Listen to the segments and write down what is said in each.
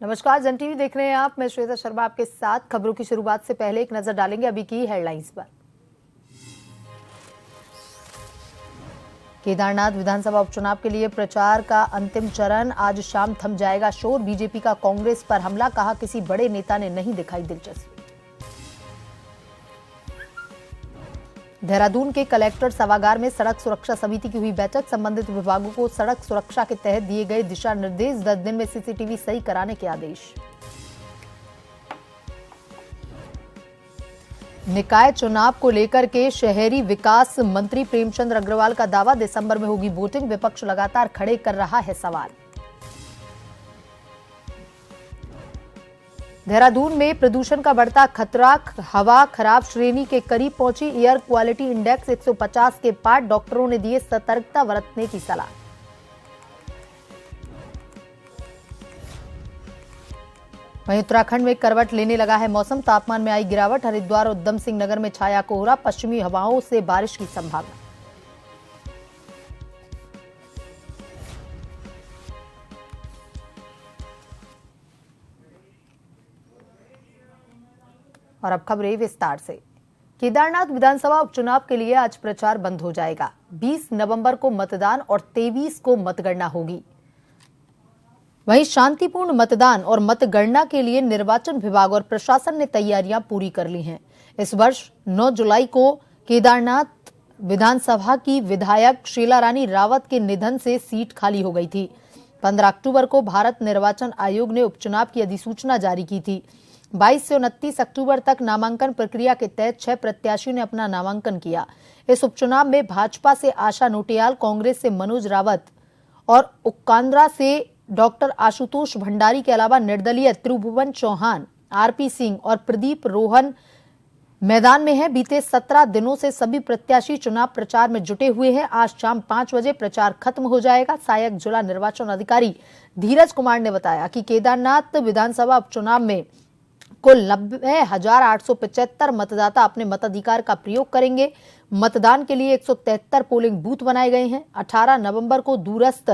नमस्कार, जन टीवी देख रहे हैं आप। मैं श्वेता शर्मा आपके साथ। खबरों की शुरुआत से पहले एक नजर डालेंगे अभी की हेडलाइंस पर। केदारनाथ विधानसभा उपचुनाव के लिए प्रचार का अंतिम चरण। आज शाम थम जाएगा शोर। बीजेपी का कांग्रेस पर हमला, कहा किसी बड़े नेता ने नहीं दिखाई दिलचस्पी। देहरादून के कलेक्टर सभागार में सड़क सुरक्षा समिति की हुई बैठक। संबंधित विभागों को सड़क सुरक्षा के तहत दिए गए दिशा निर्देश। 10 दिन में सीसीटीवी सही कराने के आदेश। निकाय चुनाव को लेकर के शहरी विकास मंत्री प्रेमचंद अग्रवाल का दावा, दिसंबर में होगी वोटिंग। विपक्ष लगातार खड़े कर रहा है सवाल। देहरादून में प्रदूषण का बढ़ता खतरा, हवा खराब श्रेणी के करीब पहुंची। एयर क्वालिटी इंडेक्स 150 के पार। डॉक्टरों ने दिए सतर्कता बरतने की सलाह। वहीं उत्तराखंड में करवट लेने लगा है मौसम। तापमान में आई गिरावट। हरिद्वार और उधम सिंह नगर में छाया कोहरा। पश्चिमी हवाओं से बारिश की संभावना। और अब खबरें विस्तार से। केदारनाथ विधानसभा उपचुनाव के लिए आज प्रचार बंद हो जाएगा। 20 नवंबर को मतदान और 23 को मतगणना होगी। वहीं शांतिपूर्ण मतदान और मतगणना के लिए निर्वाचन विभाग और प्रशासन ने तैयारियां पूरी कर ली हैं। इस वर्ष 9 जुलाई को केदारनाथ विधानसभा की विधायक शीला रानी रावत के निधन से सीट खाली हो गई थी। 15 अक्टूबर को भारत निर्वाचन आयोग ने उपचुनाव की अधिसूचना जारी की थी। 22 से 29 अक्टूबर तक नामांकन प्रक्रिया के तहत 6 प्रत्याशियों ने अपना नामांकन किया। इस उपचुनाव में भाजपा से आशा नोटियाल, कांग्रेस से मनोज रावत और उक्कांद्रा से डॉक्टर आशुतोष भंडारी के अलावा निर्दलीय त्रिभुवन चौहान, आरपी सिंह और प्रदीप रोहन मैदान में है। बीते 17 दिनों से सभी प्रत्याशी चुनाव प्रचार में जुटे हुए हैं। आज शाम 5 बजे प्रचार खत्म हो जाएगा। सहायक जिला निर्वाचन अधिकारी धीरज कुमार ने बताया कि केदारनाथ विधानसभा उपचुनाव में कुल 90,875 मतदाता अपने मताधिकार का प्रयोग करेंगे। मतदान के लिए 173 पोलिंग बूथ बनाए गए हैं। 18 नवंबर को दूरस्थ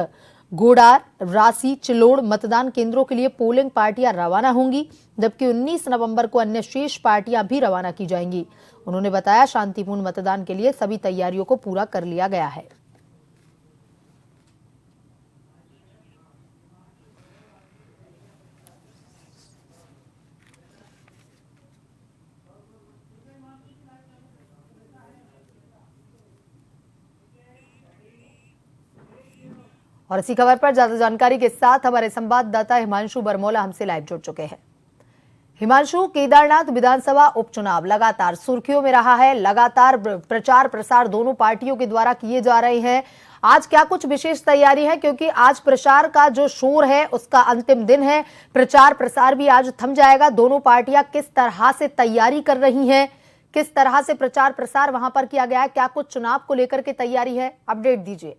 घोड़ार, रासी, चिलोड़ मतदान केंद्रों के लिए पोलिंग पार्टियां रवाना होंगी, जबकि 19 नवंबर को अन्य शेष पार्टियां भी रवाना की जाएंगी। उन्होंने बताया शांतिपूर्ण मतदान के लिए सभी तैयारियों को पूरा कर लिया गया है। और इसी खबर पर ज्यादा जानकारी के साथ हमारे संवाददाता हिमांशु बरमौला हमसे लाइव जुड़ चुके हैं। हिमांशु, केदारनाथ विधानसभा उपचुनाव लगातार सुर्खियों में रहा है। लगातार प्रचार प्रसार दोनों पार्टियों के द्वारा किए जा रहे हैं। आज क्या कुछ विशेष तैयारी है, क्योंकि आज प्रचार का जो शोर है उसका अंतिम दिन है। प्रचार प्रसार भी आज थम जाएगा। दोनों पार्टियां किस तरह से तैयारी कर रही हैं, किस तरह से प्रचार प्रसार वहां पर किया गया है, क्या कुछ चुनाव को लेकर के तैयारी है, अपडेट दीजिए।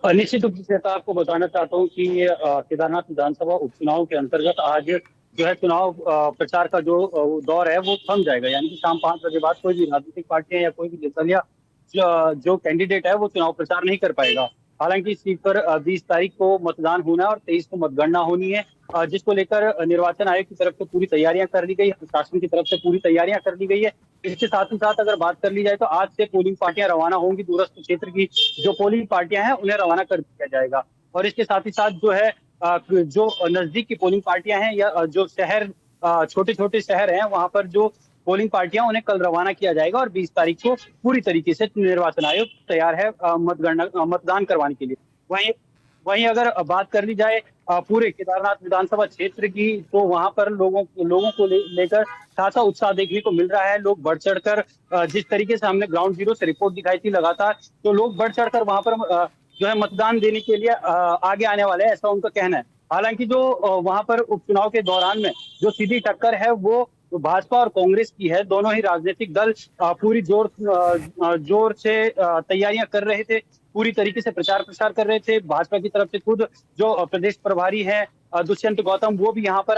निश्चित रूप से आपको बताना चाहता हूँ कि केदारनाथ विधानसभा उपचुनाव के अंतर्गत आज जो है चुनाव प्रचार का जो दौर है वो थम जाएगा। यानी कि शाम 5 बजे बाद कोई भी राजनीतिक पार्टियां या कोई भी निर्दलीय जो कैंडिडेट है वो चुनाव प्रचार नहीं कर पाएगा। हालांकि इस सीट पर 20 तारीख को मतदान होना है और 23 को मतगणना होनी है, जिसको लेकर निर्वाचन आयोग की तरफ से पूरी तैयारियां कर ली गई है, प्रशासन की तरफ से पूरी तैयारियां कर ली गई है। इसके साथ ही साथ अगर बात कर ली जाए तो आज से पोलिंग पार्टियां रवाना होंगी। दूरस्थ क्षेत्र की जो पोलिंग पार्टियां हैं उन्हें रवाना कर दिया जाएगा। और इसके साथ ही साथ जो है जो नजदीक की पोलिंग पार्टियां हैं या जो शहर छोटे छोटे शहर हैं वहां पर जो पोलिंग पार्टियां उन्हें कल रवाना किया जाएगा और 20 तारीख को पूरी तरीके से निर्वाचन आयोग तैयार है मतदान करवाने के लिए। वहीं अगर बात कर ली जाए पूरे केदारनाथ विधानसभा क्षेत्र की, तो वहां पर लोगों को लेकर खासा उत्साह देखने को मिल रहा है। लोग बढ़ चढ़कर जिस तरीके से हमने ग्राउंड जीरो से रिपोर्ट दिखाई थी लगातार, तो लोग बढ़ चढ़कर वहां पर जो है मतदान देने के लिए आगे आने वाले हैं, ऐसा उनका कहना है। हालांकि जो वहां पर उपचुनाव के दौरान में जो सीधी टक्कर है वो वो भाजपा और कांग्रेस की है। दोनों ही राजनीतिक दल पूरी जोर से तैयारियां कर रहे थे, पूरी तरीके से प्रचार प्रसार कर रहे थे। भाजपा की तरफ से खुद जो प्रदेश प्रभारी है दुष्यंत गौतम, वो भी यहाँ पर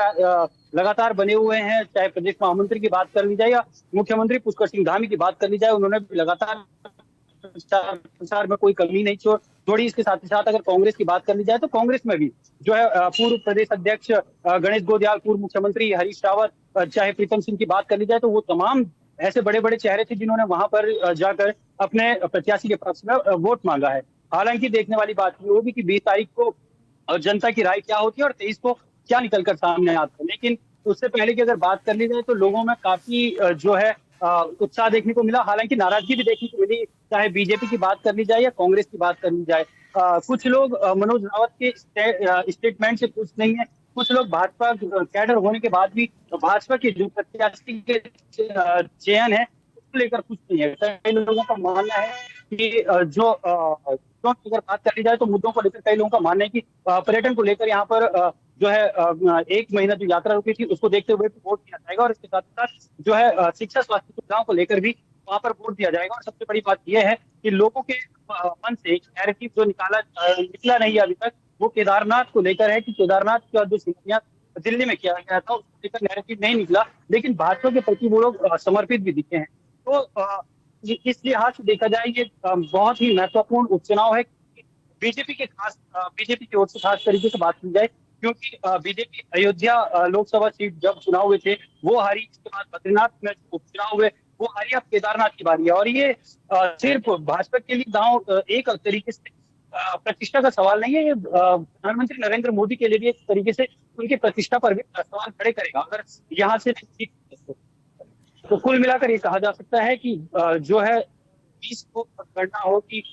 लगातार बने हुए हैं। चाहे प्रदेश महामंत्री की बात कर ली जाए या मुख्यमंत्री पुष्कर सिंह धामी की बात कर ली जाए, उन्होंने भी लगातार प्रचार प्रसार में कोई कमी नहीं छोड़ी। इसके साथ ही साथ अगर कांग्रेस की बात कर ली जाए तो कांग्रेस में भी जो है पूर्व प्रदेश अध्यक्ष गणेश गोदियाल, पूर्व मुख्यमंत्री हरीश रावत, चाहे प्रीतम सिंह की बात कर ली जाए, तो वो तमाम ऐसे बड़े बड़े चेहरे थे जिन्होंने वहां पर जाकर अपने प्रत्याशी के पक्ष में वोट मांगा है। हालांकि देखने वाली बात ये होगी कि 20 तारीख को जनता की राय क्या होती है और 23 को क्या निकलकर सामने आता है। लेकिन उससे पहले की अगर बात कर ली जाए तो लोगों में काफी जो है उत्साह देखने को मिला। हालांकि नाराजगी भी देखने को मिली, चाहे बीजेपी की बात कर ली जाए या कांग्रेस की बात कर ली जाए। कुछ लोग मनोज रावत के स्टेटमेंट से खुश नहीं है, कुछ लोग भाजपा कैडर होने के बाद भी भाजपा के जो प्रत्याशी के चयन है उसको लेकर कुछ नहीं है। कई लोगों का मानना है कि मुद्दों की अगर बात कर ली जाए तो मुद्दों को लेकर कई लोगों का मानना है कि पर्यटन को लेकर यहाँ पर जो है 1 महीना जो यात्रा रुकी थी उसको देखते हुए भी वोट दिया जाएगा, और इसके साथ साथ जो है शिक्षा स्वास्थ्य सुविधाओं को लेकर भी वहां पर वोट दिया जाएगा। और सबसे बड़ी बात यह है कि लोगों के मन से एक नैरेटिव जो निकला नहीं है अभी तक, वो केदारनाथ को लेकर है कि केदारनाथ का जो शिलान्यास दिल्ली में किया गया था उसको लेकर नैरेटिव नहीं निकला, लेकिन भाजपा के प्रति वो लोग समर्पित भी दिखे हैं। तो इस लिहाज से देखा जाए ये बहुत ही महत्वपूर्ण उपचुनाव है। बीजेपी की ओर से खास तरीके से बात की जाए, क्योंकि बीजेपी अयोध्या लोकसभा सीट जब चुनाव हुए थे वो हारी, इसके बाद बद्रीनाथ में उपचुनाव हुए वो हारी, अब केदारनाथ की बारी है। और ये सिर्फ भाजपा के लिए दांव एक तरीके से प्रतिष्ठा का सवाल नहीं है, ये प्रधानमंत्री नरेंद्र मोदी के लिए भी एक तरीके से उनकी प्रतिष्ठा पर भी सवाल खड़े करेगा अगर यहाँ से नहीं। तो कुल मिलाकर ये कहा जा सकता है कि जो है 20 को मतगणना होगी,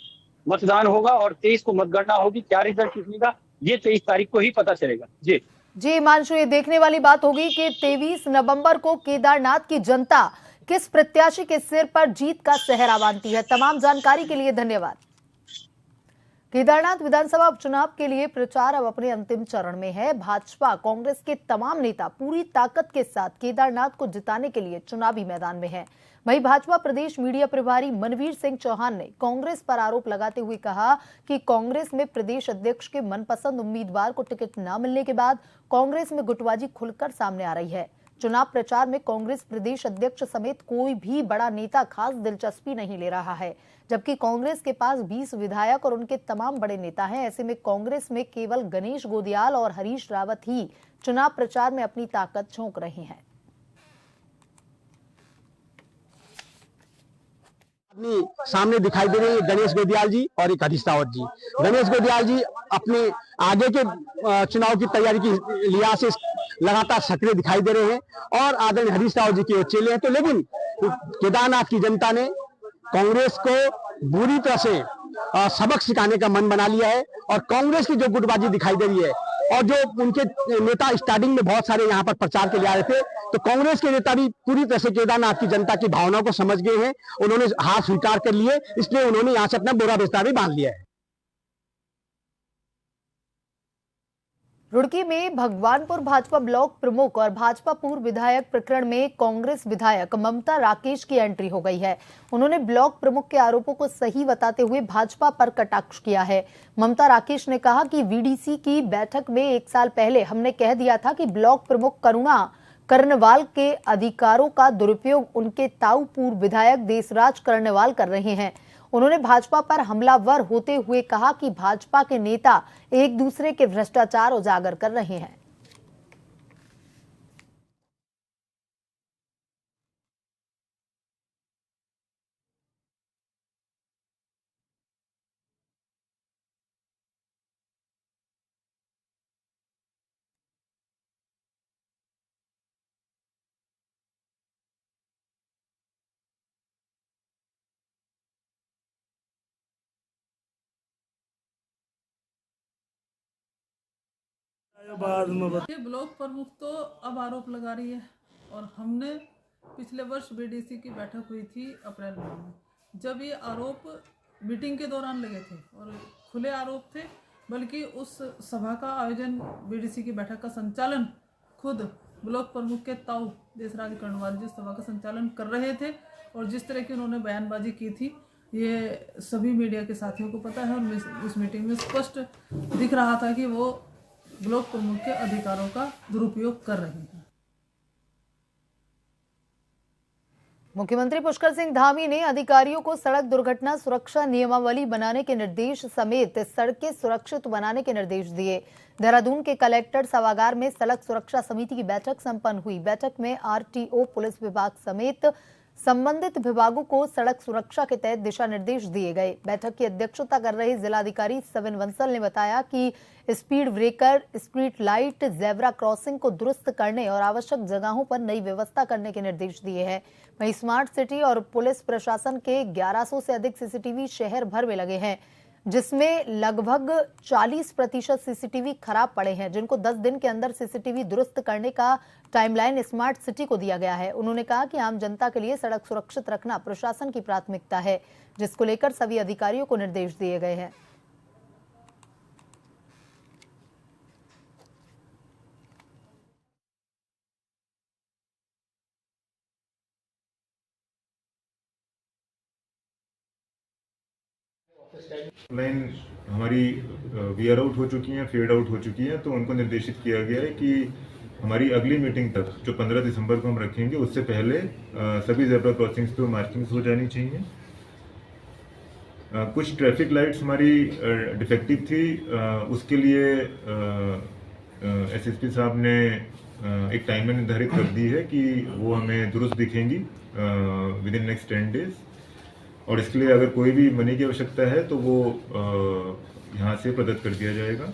मतदान होगा, और 23 को मतगणना होगी। क्या रिजल्ट निकलेगा ये 23 तारीख को ही पता चलेगा। जी जी हिमांशु, ये देखने वाली बात होगी कि 23 नवंबर को केदारनाथ की जनता किस प्रत्याशी के सिर पर जीत का सेहरा बांधती है। तमाम जानकारी के लिए धन्यवाद। केदारनाथ विधानसभा उपचुनाव के लिए प्रचार अब अपने अंतिम चरण में है। भाजपा कांग्रेस के तमाम नेता पूरी ताकत के साथ केदारनाथ को जिताने के लिए चुनावी मैदान में हैं। वहीं भाजपा प्रदेश मीडिया प्रभारी मनवीर सिंह चौहान ने कांग्रेस पर आरोप लगाते हुए कहा कि कांग्रेस में प्रदेश अध्यक्ष के मनपसंद उम्मीदवार को टिकट न मिलने के बाद कांग्रेस में गुटबाजी खुलकर सामने आ रही है। चुनाव प्रचार में कांग्रेस प्रदेश अध्यक्ष समेत कोई भी बड़ा नेता खास दिलचस्पी नहीं ले रहा है, जबकि कांग्रेस के पास 20 विधायक और उनके तमाम बड़े नेता हैं। ऐसे में कांग्रेस में केवल गणेश गोदियाल और हरीश रावत ही चुनाव प्रचार में अपनी ताकत झोंक रहे हैं। अपनी सामने दिखाई दे रहे हैं गणेश गोदियाल जी और एक हरीश रावत जी। गणेश गोदियाल जी अपने आगे के चुनाव की तैयारी की लिहाज से लगातार सक्रिय दिखाई दे रहे हैं और आदरणीय हरीश रावत जी के चेले हैं। तो लेकिन केदारनाथ की जनता ने कांग्रेस को बुरी तरह से सबक सिखाने का मन बना लिया है और कांग्रेस की जो गुटबाजी दिखाई दे रही है और जो उनके नेता स्टार्टिंग में बहुत सारे यहाँ पर प्रचार के लिए आए थे, तो कांग्रेस के नेता भी पूरी तरह से केदारनाथ की जनता की भावनाओं को समझ गए हैं। उन्होंने हार स्वीकार कर लिए, इसलिए उन्होंने यहाँ से अपना बोरा बिस्तर भी बांध लिया है। रुड़की में भगवानपुर भाजपा ब्लॉक प्रमुख और भाजपा पूर्व विधायक प्रकरण में कांग्रेस विधायक ममता राकेश की एंट्री हो गई है। उन्होंने ब्लॉक प्रमुख के आरोपों को सही बताते हुए भाजपा पर कटाक्ष किया है। ममता राकेश ने कहा कि वीडीसी की बैठक में 1 साल पहले हमने कह दिया था कि ब्लॉक प्रमुख करुणा कर्णवाल के अधिकारों का दुरुपयोग उनके ताऊ पूर्व विधायक देसराज कर्णवाल कर रहे हैं। उन्होंने भाजपा पर हमलावर होते हुए कहा कि भाजपा के नेता एक दूसरे के भ्रष्टाचार उजागर कर रहे हैं। ये ब्लॉक प्रमुख तो अब आरोप लगा रही है और हमने पिछले वर्ष बीडीसी की बैठक हुई थी अप्रैल में, जब ये आरोप मीटिंग के दौरान लगे थे और खुले आरोप थे, बल्कि उस सभा का आयोजन बीडीसी की बैठक का संचालन खुद ब्लॉक प्रमुख के ताऊ देशराज कर्णवाल जी सभा का संचालन कर रहे थे और जिस तरह की उन्होंने बयानबाजी की थी ये सभी मीडिया के साथियों को पता है और उस मीटिंग में स्पष्ट दिख रहा था कि वो ब्लॉक प्रमुख के अधिकारों का दुरुपयोग कर रहे हैं। मुख्यमंत्री पुष्कर सिंह धामी ने अधिकारियों को सड़क दुर्घटना सुरक्षा नियमावली बनाने के निर्देश समेत सड़कें सुरक्षित बनाने के निर्देश दिए। देहरादून के कलेक्टर सभागार में सड़क सुरक्षा समिति की बैठक संपन्न हुई। बैठक में आरटीओ, पुलिस विभाग समेत संबंधित विभागों को सड़क सुरक्षा के तहत दिशा निर्देश दिए गए। बैठक की अध्यक्षता कर रहे जिलाधिकारी सविन बंसल ने बताया कि speed breaker, street light, zebra crossing को दुरुस्त करने और आवश्यक जगहों पर नई व्यवस्था करने के निर्देश दिए हैं। वहीं स्मार्ट सिटी और पुलिस प्रशासन के 1100 से अधिक सीसीटीवी शहर भर में लगे हैं, जिसमें लगभग 40% सीसीटीवी खराब पड़े हैं, जिनको 10 दिन के अंदर सीसीटीवी दुरुस्त करने का टाइमलाइन स्मार्ट सिटी को दिया गया है। उन्होंने कहा कि आम जनता के लिए सड़क सुरक्षित रखना प्रशासन की प्राथमिकता है, जिसको लेकर सभी अधिकारियों को निर्देश दिए गए हैं। लाइन हमारी वियर आउट हो चुकी हैं, फेड आउट हो चुकी हैं, तो उनको निर्देशित किया गया है कि हमारी अगली मीटिंग तक जो 15 दिसंबर को हम रखेंगे उससे पहले सभी जेब्रा क्रॉसिंग्स पे मार्किंग्स हो जानी चाहिए। कुछ ट्रैफिक लाइट्स हमारी डिफेक्टिव थी, उसके लिए एसएसपी साहब ने एक टाइमर निर्धारित कर दी है कि वो हमें दुरुस्त दिखेंगी विद इन नेक्स्ट 10 डेज, और इसके लिए अगर कोई भी मनी की आवश्यकता है तो वो यहाँ से प्रदत्त कर दिया जाएगा।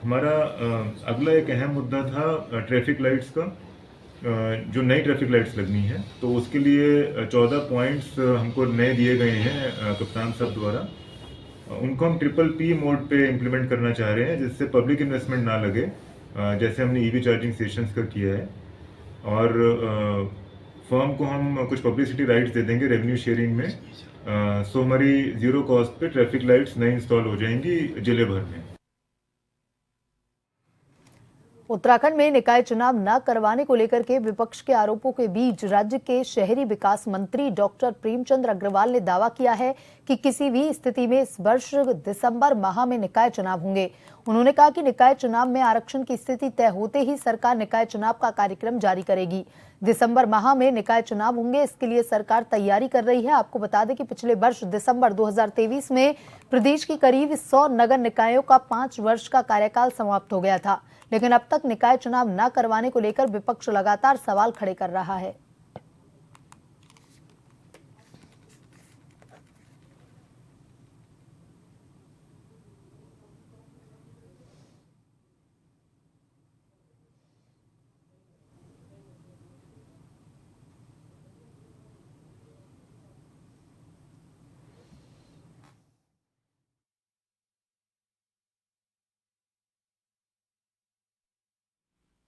हमारा अगला एक अहम मुद्दा था ट्रैफिक लाइट्स का, जो नई ट्रैफिक लाइट्स लगनी है, तो उसके लिए 14 पॉइंट्स हमको नए दिए गए हैं कप्तान साहब द्वारा। उनको हम PPP मोड पे इम्प्लीमेंट करना चाह रहे हैं, जिससे पब्लिक इन्वेस्टमेंट ना लगे, जैसे हमने EV चार्जिंग स्टेशंस का किया है। और फर्म को हम कुछ पब्लिसिटी राइट्स दे देंगे रेवेन्यू शेयरिंग में, सो हमारी जीरो कॉस्ट पे ट्रैफिक लाइट्स नई इंस्टॉल हो जाएंगी जिले भर में। उत्तराखंड में निकाय चुनाव न करवाने को लेकर के विपक्ष के आरोपों के बीच राज्य के शहरी विकास मंत्री डॉक्टर प्रेमचंद अग्रवाल ने दावा किया है कि किसी भी स्थिति में इस वर्ष दिसंबर माह में निकाय चुनाव होंगे। उन्होंने कहा कि निकाय चुनाव में आरक्षण की स्थिति तय होते ही सरकार निकाय चुनाव का कार्यक्रम जारी करेगी। दिसंबर माह में निकाय चुनाव होंगे, इसके लिए सरकार तैयारी कर रही है। आपको बता दें कि पिछले वर्ष दिसंबर 2023 में प्रदेश की करीब 100 नगर निकायों का 5 वर्ष का कार्यकाल समाप्त हो गया था, लेकिन अब तक निकाय चुनाव न करवाने को लेकर विपक्ष लगातार सवाल खड़े कर रहा है।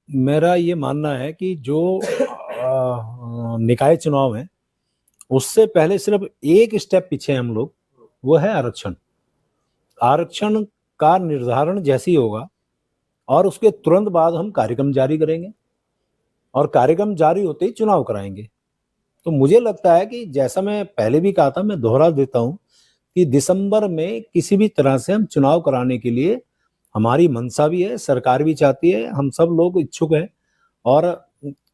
मेरा ये मानना है कि जो निकाय चुनाव है उससे पहले सिर्फ एक स्टेप पीछे हम लोग, वो है आरक्षण। आरक्षण का निर्धारण जैसे ही होगा और उसके तुरंत बाद हम कार्यक्रम जारी करेंगे और कार्यक्रम जारी होते ही चुनाव कराएंगे। तो मुझे लगता है कि जैसा मैं पहले भी कहा था, मैं दोहरा देता हूं कि दिसंबर में किसी भी तरह से हम चुनाव कराने के लिए हमारी मंशा भी है, सरकार भी चाहती है, हम सब लोग इच्छुक हैं और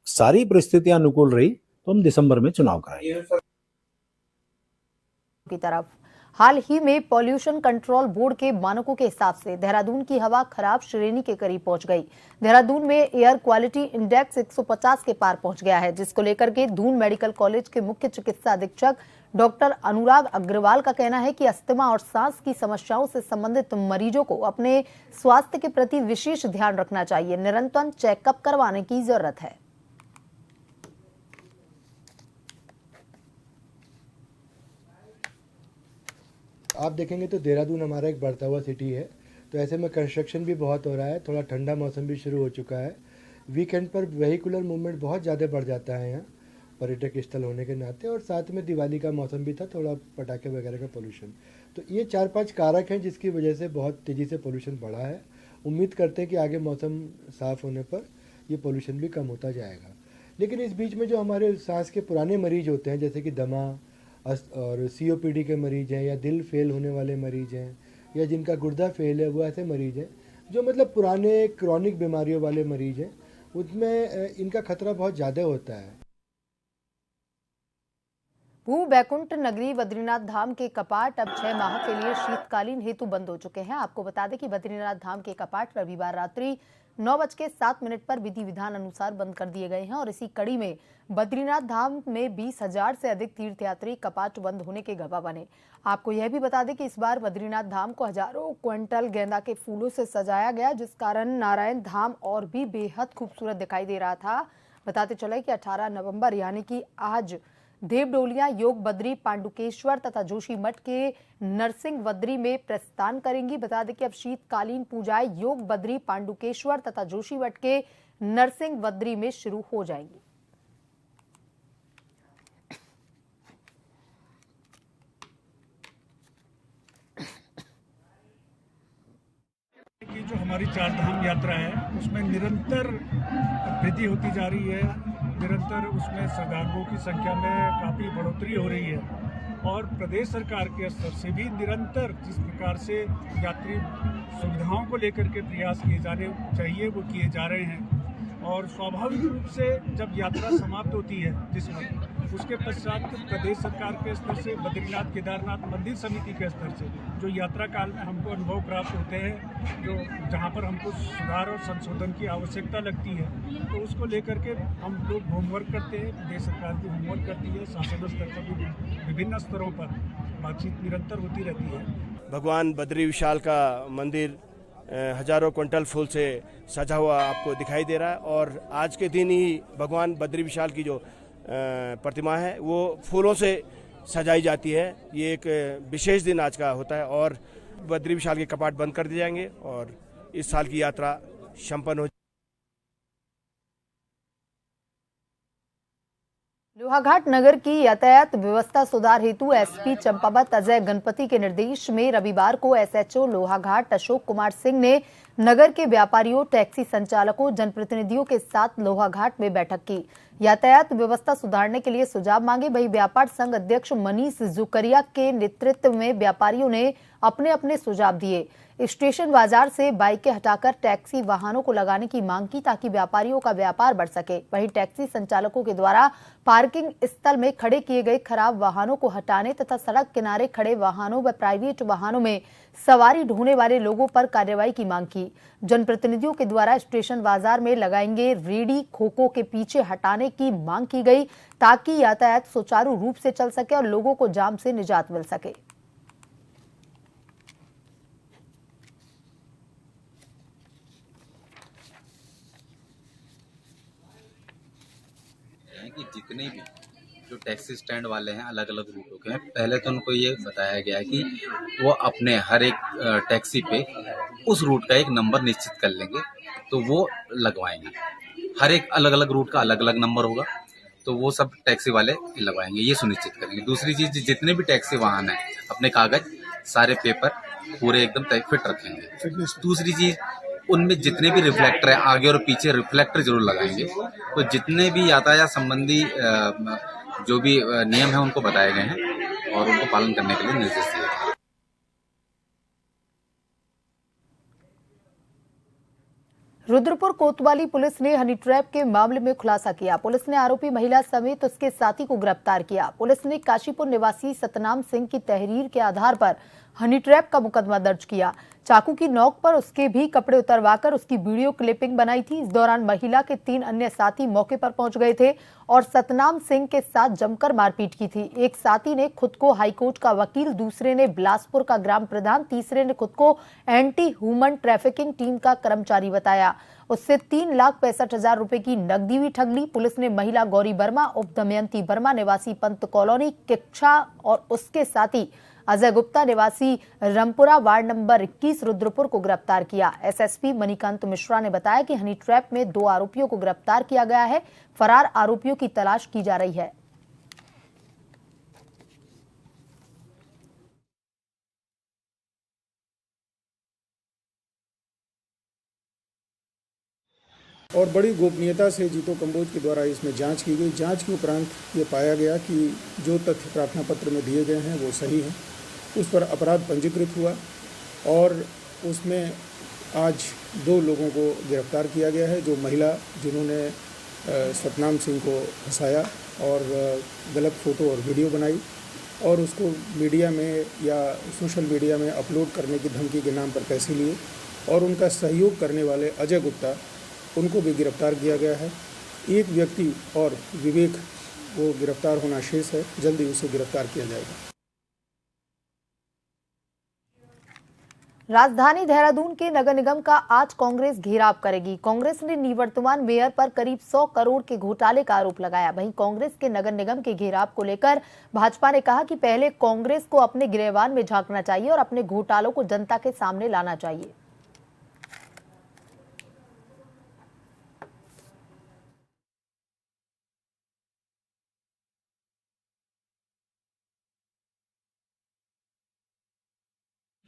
सारी परिस्थितियां अनुकूल रही तो हम दिसंबर में चुनाव कराएंगे। की तरफ हाल ही में पॉल्यूशन कंट्रोल बोर्ड के मानकों के हिसाब से देहरादून की हवा खराब श्रेणी के करीब पहुंच गई। देहरादून में एयर क्वालिटी इंडेक्स 150 के पार पहुंच गया है, जिसको लेकर के दून मेडिकल कॉलेज के मुख्य चिकित्सा अधीक्षक डॉक्टर अनुराग अग्रवाल का कहना है कि अस्थमा और सांस की समस्याओं से संबंधित मरीजों को अपने स्वास्थ्य के प्रति विशेष ध्यान रखना चाहिए। निरंतर चेकअप करवाने की जरूरत है। आप देखेंगे तो देहरादून हमारा एक बढ़ता हुआ सिटी है, तो ऐसे में कंस्ट्रक्शन भी बहुत हो रहा है, थोड़ा ठंडा मौसम भी शुरू हो चुका है। वीकेंड पर वेहिकुलर मूवमेंट बहुत ज़्यादा बढ़ जाता है यहाँ पर्यटक स्थल होने के नाते, और साथ में दिवाली का मौसम भी था, थोड़ा पटाखे वगैरह का पोल्यूशन। तो ये 4-5 कारक हैं जिसकी वजह से बहुत तेज़ी से पोल्यूशन बढ़ा है, उम्मीद करते हैं कि आगे मौसम साफ़ होने पर ये पोल्यूशन भी कम होता जाएगा। लेकिन इस बीच में जो हमारे सांस के पुराने मरीज होते हैं, जैसे कि दमा और COPD के मरीज़ हैं, या दिल फेल होने वाले मरीज़ हैं, या जिनका गुर्दा फेल है, वो ऐसे मरीज़ हैं जो मतलब पुराने क्रॉनिक बीमारियों वाले मरीज़ हैं, उसमें इनका खतरा बहुत ज़्यादा होता है। भू बैकुंठ नगरी बद्रीनाथ धाम के कपाट अब 6 माह के लिए शीतकालीन हेतु बंद हो चुके हैं। आपको बता दें कि बद्रीनाथ धाम के कपाट रविवार रात्रि 9:07 पर विधि विधान अनुसार बंद कर दिए गए हैं और इसी कड़ी में बद्रीनाथ धाम में 20,000 से अधिक तीर्थयात्री कपाट बंद होने के गवाह बने। आपको यह भी बता दें कि इस बार बद्रीनाथ धाम को हजारों क्विंटल गेंदा के फूलों से सजाया गया, जिस कारण नारायण धाम और भी बेहद खूबसूरत दिखाई दे रहा था। बताते चले कि 18 नवंबर यानी कि आज देवडोलियां योग बद्री पांडुकेश्वर तथा जोशी मठ के नरसिंह बद्री में प्रस्थान करेंगी। बता दें कि अब शीतकालीन पूजाएं योग बद्री पांडुकेश्वर तथा जोशी मठ के नरसिंह बद्री में शुरू हो जाएंगी। कि जो हमारी चार धाम यात्रा है उसमें निरंतर वृद्धि होती जा रही है, निरंतर उसमें श्रद्धालुओं की संख्या में काफ़ी बढ़ोतरी हो रही है और प्रदेश सरकार के स्तर से भी निरंतर जिस प्रकार से यात्री सुविधाओं को लेकर के प्रयास किए जाने चाहिए वो किए जा रहे हैं। और स्वाभाविक रूप से जब यात्रा समाप्त होती है जिस वक्त, उसके पश्चात प्रदेश सरकार के स्तर से बद्रीनाथ केदारनाथ मंदिर समिति के स्तर से जो यात्रा काल में हमको अनुभव प्राप्त होते हैं, जो जहां पर हमको सुधार और संशोधन की आवश्यकता लगती है, तो उसको लेकर के हम लोग होमवर्क करते हैं। प्रदेश सरकार भी होमवर्क करती है, शासन स्तर पर भी विभिन्न स्तरों पर बातचीत निरंतर होती रहती है। भगवान बद्री विशाल का मंदिर हजारों क्विंटल फूल से सजा हुआ आपको दिखाई दे रहा है और आज के दिन ही भगवान बद्री विशाल की जो प्रतिमा है वो फूलों से सजाई जाती है। ये एक विशेष दिन आज का होता है और बद्री विशाल के कपाट बंद कर दिए जाएंगे और इस साल की यात्रा संपन्न हो। लोहाघाट नगर की यातायात व्यवस्था सुधार हेतु एसपी चंपावत अजय गणपति के निर्देश में रविवार को SHO लोहाघाट अशोक कुमार सिंह ने नगर के व्यापारियों, टैक्सी संचालकों, जनप्रतिनिधियों के साथ लोहाघाट में बैठक की। यातायात व्यवस्था सुधारने के लिए सुझाव मांगे। वही व्यापार संघ अध्यक्ष मनीष जुकरिया के नेतृत्व में व्यापारियों ने अपने अपने सुझाव दिए। स्टेशन बाजार से बाइकें हटाकर टैक्सी वाहनों को लगाने की मांग की ताकि व्यापारियों का व्यापार बढ़ सके। वहीं टैक्सी संचालकों के द्वारा पार्किंग स्थल में खड़े किए गए खराब वाहनों को हटाने तथा सड़क किनारे खड़े वाहनों व प्राइवेट वाहनों में सवारी ढोने वाले लोगों पर कार्रवाई की मांग की। जनप्रतिनिधियों के द्वारा स्टेशन बाजार में लगाएंगे रेडी खोखों के पीछे हटाने की मांग की गई ताकि यातायात सुचारू रूप से चल सके और लोगों को जाम से निजात मिल सके। कि जितने भी जो टैक्सी स्टैंड वाले हैं अलग अलग रूटों के हैं, पहले तो उनको ये बताया गया है कि वो अपने हर एक टैक्सी पे उस रूट का एक नंबर निश्चित कर लेंगे तो वो लगवाएंगे। हर एक अलग अलग रूट का अलग अलग नंबर होगा तो वो सब टैक्सी वाले लगवाएंगे, ये सुनिश्चित करेंगे। दूसरी चीज, जितने भी टैक्सी वाहन हैं अपने कागज सारे पेपर पूरे एकदम फिट रखेंगे। दूसरी चीज, उनमें जितने भी रिफ्लेक्टर है आगे और पीछे रिफ्लेक्टर जरूर लगाएंगे। तो जितने भी यातायात संबंधी जो भी नियम है उनको बताए गए हैं और उनको पालन करने के लिए निर्देश दिए गए हैं। रुद्रपुर कोतवाली पुलिस ने हनी ट्रैप के मामले में खुलासा किया। पुलिस ने आरोपी महिला समेत उसके साथी को गिरफ्तार किया। पुलिस ने काशीपुर निवासी सतनाम सिंह की तहरीर के आधार पर हनी ट्रैप का मुकदमा दर्ज किया। चाकू की नोक पर उसके भी कपड़े उतरवाकर उसकी वीडियो क्लिपिंग बनाई थी। इस दौरान महिला के 3 अन्य साथी मौके पर पहुंच गए थे और सतनाम सिंह के साथ जमकर मारपीट की थी। एक साथी ने खुद को हाईकोर्ट का वकील, दूसरे ने बिलासपुर का ग्राम प्रधान, तीसरे ने खुद को एंटी ह्यूमन ट्रैफिकिंग टीम का कर्मचारी बताया। उससे 3,65,000 रुपए की नकदी भी ठग ली। पुलिस ने महिला गौरी वर्मा उप दमयंती वर्मा निवासी पंत कॉलोनी किक्षा और उसके साथी अजय गुप्ता निवासी रमपुरा वार्ड नंबर 21 रुद्रपुर को गिरफ्तार किया। एसएसपी मणिकांत मिश्रा ने बताया कि हनी ट्रैप में 2 आरोपियों को गिरफ्तार किया गया है। फरार आरोपियों की तलाश की जा रही है। और बड़ी गोपनीयता से जीतो कंबोज के द्वारा इसमें जांच की गई। जांच के उपरांत ये पाया गया कि जो तथ्य प्रार्थना पत्र में दिए गए हैं वो सही हैं। उस पर अपराध पंजीकृत हुआ और उसमें आज 2 लोगों को गिरफ्तार किया गया है। जो महिला जिन्होंने सतनाम सिंह को फंसाया और गलत फ़ोटो और वीडियो बनाई और उसको मीडिया में या सोशल मीडिया में अपलोड करने की धमकी के नाम पर पैसे लिए, और उनका सहयोग करने वाले अजय गुप्ता, उनको भी गिरफ्तार किया गया है। एक व्यक्ति और विवेक वो गिरफ्तार होना शेष है, जल्दी उसे गिरफ्तार किया जाएगा। राजधानी देहरादून के नगर निगम का आज कांग्रेस घेराव करेगी। कांग्रेस ने निवर्तमान मेयर पर करीब 100 करोड़ के घोटाले का आरोप लगाया। वहीं कांग्रेस के नगर निगम के घेराव को लेकर भाजपा ने कहा कि पहले कांग्रेस को अपने गिरेबान में झांकना चाहिए और अपने घोटालों को जनता के सामने लाना चाहिए।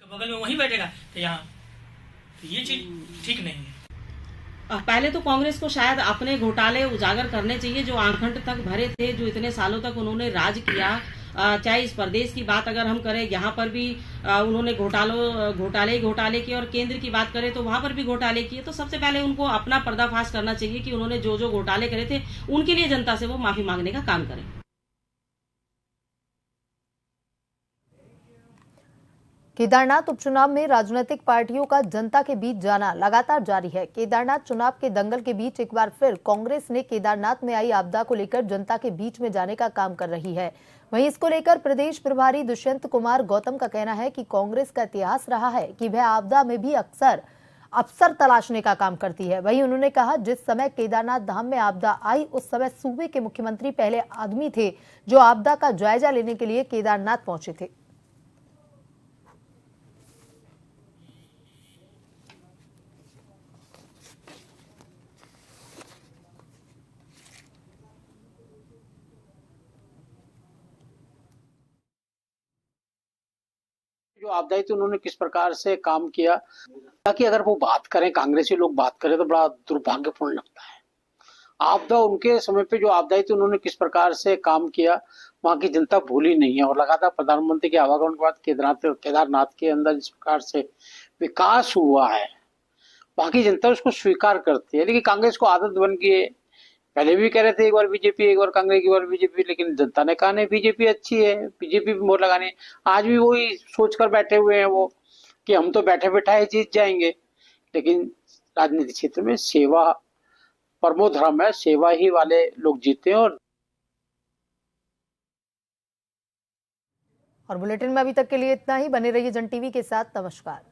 बगल में वहीं बैठेगा तो यहाँ, तो ये चीज ठीक नहीं है। पहले तो कांग्रेस को शायद अपने घोटाले उजागर करने चाहिए जो आंखंड तक भरे थे, जो इतने सालों तक उन्होंने राज किया। चाहे इस प्रदेश की बात अगर हम करें, यहाँ पर भी उन्होंने घोटाले किए, और केंद्र की बात करें तो वहां पर भी घोटाले किए। तो सबसे पहले उनको अपना पर्दाफाश करना चाहिए कि उन्होंने जो जो घोटाले करे थे उनके लिए जनता से वो माफी मांगने का काम करें। केदारनाथ उपचुनाव में राजनीतिक पार्टियों का जनता के बीच जाना लगातार जारी है। केदारनाथ चुनाव के दंगल के बीच एक बार फिर कांग्रेस ने केदारनाथ में आई आपदा को लेकर जनता के बीच में जाने का काम कर रही है। वहीं इसको लेकर प्रदेश प्रभारी दुष्यंत कुमार गौतम का कहना है कि कांग्रेस का इतिहास रहा है कि वह आपदा में भी अक्सर अवसर तलाशने का काम करती है। वहीं उन्होंने कहा, जिस समय केदारनाथ धाम में आपदा आई उस समय सूबे के मुख्यमंत्री पहले आदमी थे जो आपदा का जायजा लेने के लिए केदारनाथ पहुंचे थे। जो आपदा थी उन्होंने किस प्रकार से काम किया, ताकि अगर वो बात करें, कांग्रेसी लोग बात करें तो बड़ा दुर्भाग्यपूर्ण लगता है। आपदा उनके समय पे जो आपदा थी उन्होंने किस प्रकार से काम किया, वहां की जनता भूली नहीं है। और लगातार प्रधानमंत्री के आवागमन के बाद केदारनाथ के अंदर जिस प्रकार से विकास हुआ है, वहां की जनता उसको स्वीकार करती है। लेकिन कांग्रेस को आदत बन गई है, पहले भी कह रहे थे एक बार बीजेपी, एक बार कांग्रेस, एक बार बीजेपी, लेकिन जनता ने कहा नहीं बीजेपी अच्छी है, बीजेपी भी मोहर लगानी है। आज भी वही सोचकर बैठे हुए हैं वो कि हम तो बैठे बैठाए जीत जाएंगे। लेकिन राजनीतिक क्षेत्र में सेवा परमो धर्म है, सेवा ही वाले लोग जीते हैं। और बुलेटिन में अभी तक के लिए इतना ही। बने रहिए जन टीवी के साथ। नमस्कार।